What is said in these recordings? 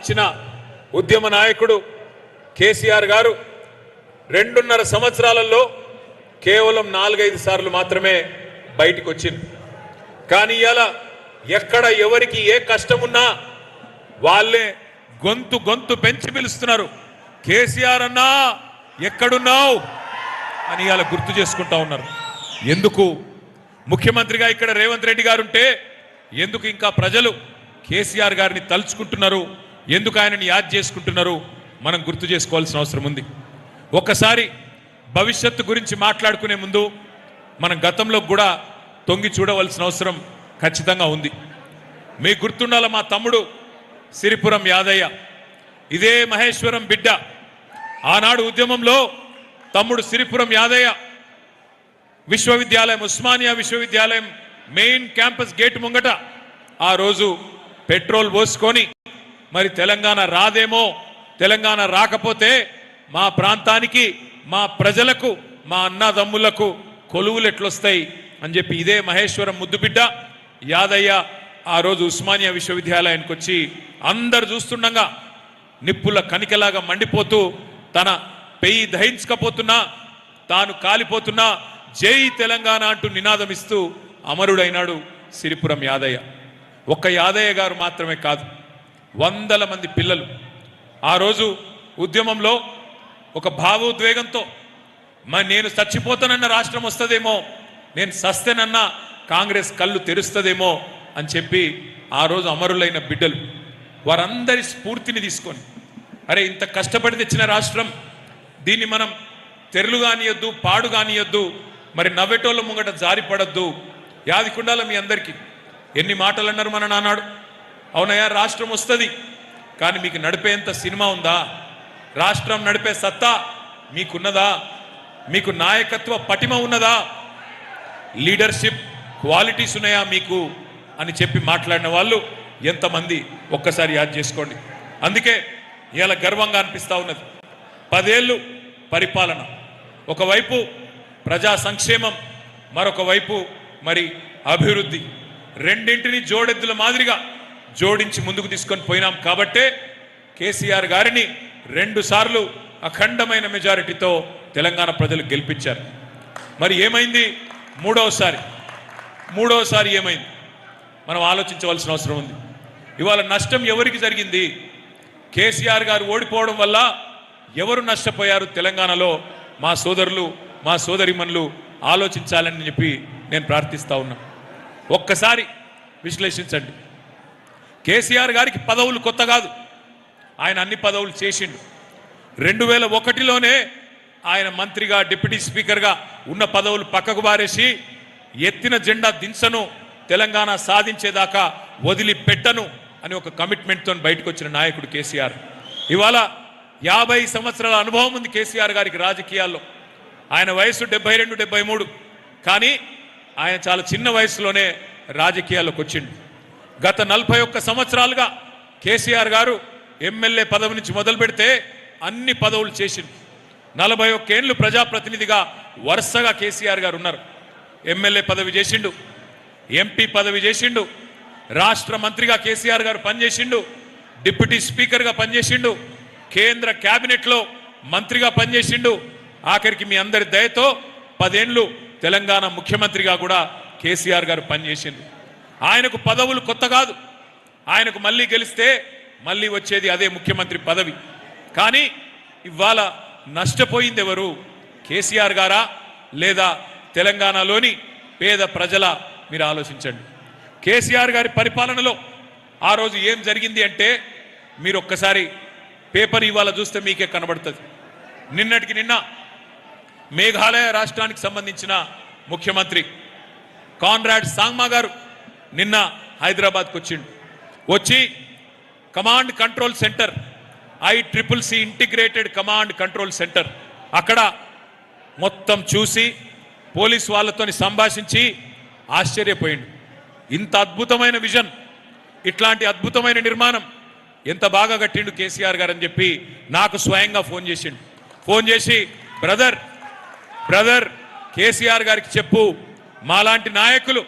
సాధించిన ఉద్యమ నాయకుడు కేసీఆర్ గారు 2.5 సంవత్సరాలలో కేవలం 4-5 సార్లు మాత్రమే బయటికి వచ్చింది. కానీ ఇలా ఎక్కడ ఎవరికి ఏ కష్టమున్నా వాళ్ళే గొంతు పెంచి పిలుస్తున్నారు. కేసీఆర్ అన్నా ఎక్కడున్నావు అని ఇలా గుర్తు చేసుకుంటా ఉన్నారు. ఎందుకు ముఖ్యమంత్రిగా ఇక్కడ రేవంత్ రెడ్డి గారు ఉంటే ఎందుకు ఇంకా ప్రజలు కేసీఆర్ గారిని తలుచుకుంటున్నారు, ఎందుకు ఆయనని యాద్ చేసుకుంటున్నారు మనం గుర్తు చేసుకోవాల్సిన అవసరం ఉంది. ఒక్కసారి భవిష్యత్తు గురించి మాట్లాడుకునే ముందు మనం గతంలో కూడా తొంగి చూడవలసిన అవసరం ఖచ్చితంగా ఉంది. మీకు గుర్తుండాల మా తమ్ముడు సిరిపురం యాదయ్య, ఇదే మహేశ్వరం బిడ్డ. ఆనాడు ఉద్యమంలో తమ్ముడు సిరిపురం యాదయ్య విశ్వవిద్యాలయం, ఉస్మానియా విశ్వవిద్యాలయం మెయిన్ క్యాంపస్ గేట్ ముంగట ఆ రోజు పెట్రోల్ పోసుకొని మరి తెలంగాణ రాదేమో, తెలంగాణ రాకపోతే మా ప్రాంతానికి, మా ప్రజలకు, మా అన్నదమ్ములకు కొలువులు ఎట్లొస్తాయి అని చెప్పి ఇదే మహేశ్వరం ముద్దుబిడ్డ యాదయ్య ఆ రోజు ఉస్మానియా విశ్వవిద్యాలయానికి వచ్చి అందరు చూస్తుండగా నిప్పుల కనికలాగా మండిపోతూ తన పెయి దహించకపోతున్నా, తాను కాలిపోతున్నా జై తెలంగాణ అంటూ నినాదం ఇస్తూ అమరుడైనాడు సిరిపురం యాదయ్య. ఒక్క యాదయ్య గారు మాత్రమే కాదు, 100 మంది పిల్లలు ఆ రోజు ఉద్యమంలో ఒక భావోద్వేగంతో నేను చచ్చిపోతానన్న రాష్ట్రం వస్తుందేమో, నేను సస్తేనన్నా కాంగ్రెస్ కళ్ళు తెరుస్తుందేమో అని చెప్పి ఆ రోజు అమరులైన బిడ్డలు వారందరి స్ఫూర్తిని తీసుకొని అరే ఇంత కష్టపడి తెచ్చిన రాష్ట్రం, దీన్ని మనం తెరలు కానియొద్దు, పాడు కానియొద్దు, మరి నవ్వెటోళ్ళ ముంగట జారిపడద్దు. యాదికుండాల మీ అందరికీ ఎన్ని మాటలు అన్నారు మన నానాడు. అవునయ్యా రాష్ట్రం వస్తుంది, కానీ మీకు నడిపేంత సినిమా ఉందా? రాష్ట్రం నడిపే సత్తా మీకున్నదా? మీకు నాయకత్వ పటిమ ఉన్నదా? లీడర్షిప్ క్వాలిటీస్ ఉన్నాయా మీకు అని చెప్పి మాట్లాడిన వాళ్ళు ఎంతమంది ఒక్కసారి యాద్ చేసుకోండి. అందుకే ఇలా గర్వంగా అనిపిస్తూ ఉన్నది. 10 ఏళ్ళు పరిపాలన, ఒకవైపు ప్రజా సంక్షేమం, మరొక వైపు మరి అభివృద్ధి, రెండింటిని జోడెద్దుల మాదిరిగా జోడించి ముందుకు తీసుకొని పోయినాం. కాబట్టే కేసీఆర్ గారిని 2 సార్లు అఖండమైన మెజారిటీతో తెలంగాణ ప్రజలు గెలిపించారు. మరి ఏమైంది మూడోసారి ఏమైంది మనం ఆలోచించవలసిన అవసరం ఉంది. ఇవాళ నష్టం ఎవరికి జరిగింది? కేసీఆర్ గారు ఓడిపోవడం వల్ల ఎవరు నష్టపోయారు తెలంగాణలో? మా సోదరులు, మా సోదరిమణులు ఆలోచించాలని చెప్పి నేను ప్రార్థిస్తా ఉన్నా. ఒక్కసారి విశ్లేషించండి. కేసీఆర్ గారికి పదవులు కొత్త కాదు, ఆయన అన్ని పదవులు చేసిండు. 2001లోనే ఆయన మంత్రిగా, డిప్యూటీ స్పీకర్గా ఉన్న పదవులు పక్కకు బారేసి ఎత్తిన జెండా దించను, తెలంగాణ సాధించేదాకా వదిలిపెట్టను అని ఒక కమిట్మెంట్తో బయటకు వచ్చిన నాయకుడు కేసీఆర్. ఇవాళ 50 సంవత్సరాల అనుభవం ఉంది కేసీఆర్ గారికి రాజకీయాల్లో. ఆయన వయసు 72-73, కానీ ఆయన చాలా చిన్న వయసులోనే రాజకీయాల్లోకి వచ్చిండు. గత 41 సంవత్సరాలుగా కేసీఆర్ గారు ఎమ్మెల్యే పదవి నుంచి మొదలు పెడితే అన్ని పదవులు చేసిండు. 41 ఏళ్ళు ప్రజాప్రతినిధిగా వరుసగా కేసీఆర్ గారు ఉన్నారు. ఎమ్మెల్యే పదవి చేసిండు, ఎంపీ పదవి చేసిండు, రాష్ట్ర మంత్రిగా కేసీఆర్ గారు పనిచేసిండు, డిప్యూటీ స్పీకర్గా పనిచేసిండు, కేంద్ర క్యాబినెట్లో మంత్రిగా పనిచేసిండు. ఆఖరికి మీ అందరి దయతో 10 ఏళ్ళు తెలంగాణ ముఖ్యమంత్రిగా కూడా కేసీఆర్ గారు పనిచేసిండు. ఆయనకు పదవులు కొత్త కాదు, ఆయనకు మళ్ళీ గెలిస్తే మళ్ళీ వచ్చేది అదే ముఖ్యమంత్రి పదవి. కానీ ఇవాళ నష్టపోయింది ఎవరు? కేసీఆర్ గారా లేదా తెలంగాణలోని పేద ప్రజల? మీరు ఆలోచించండి. కేసీఆర్ గారి పరిపాలనలో ఆ రోజు ఏం జరిగింది అంటే మీరు ఒక్కసారి పేపర్ ఇవాళ చూస్తే మీకే కనబడుతుంది. నిన్నటికి నిన్న మేఘాలయ రాష్ట్రానికి సంబంధించిన ముఖ్యమంత్రి కాన్రాడ్ సాంగ్మా గారు నిన్న హైదరాబాద్కు వచ్చిండు. వచ్చి command control centre, ICCC integrated command control centre అక్కడ మొత్తం చూసి పోలీసు వాళ్ళతో సంభాషించి ఆశ్చర్యపోయిండు. ఇంత అద్భుతమైన విజన్, ఇట్లాంటి అద్భుతమైన నిర్మాణం ఎంత బాగా కట్టిండు కేసీఆర్ గారు అని చెప్పి నాకు స్వయంగా ఫోన్ చేసిండు. ఫోన్ చేసి బ్రదర్ కేసీఆర్ గారికి చెప్పు, మాలాంటి నాయకులు,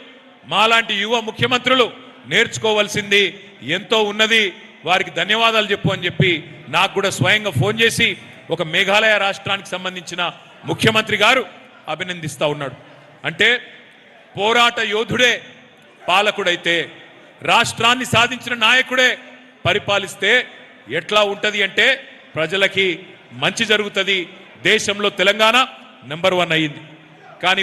మాలాంటి యువ ముఖ్యమంత్రులు నేర్చుకోవాల్సింది ఎంతో ఉన్నది, వారికి ధన్యవాదాలు చెప్పు అని చెప్పి నాకు కూడా స్వయంగా ఫోన్ చేసి ఒక మేఘాలయ రాష్ట్రానికి సంబంధించిన ముఖ్యమంత్రి గారు అభినందిస్తూ ఉన్నాడు. అంటే పోరాట యోధుడే పాలకుడైతే, రాష్ట్రాన్ని సాధించిన నాయకుడే పరిపాలిస్తే ఎట్లా ఉంటది అంటే ప్రజలకి మంచి జరుగుతుంది. దేశంలో తెలంగాణ నంబర్ 1 అయ్యింది. కానీ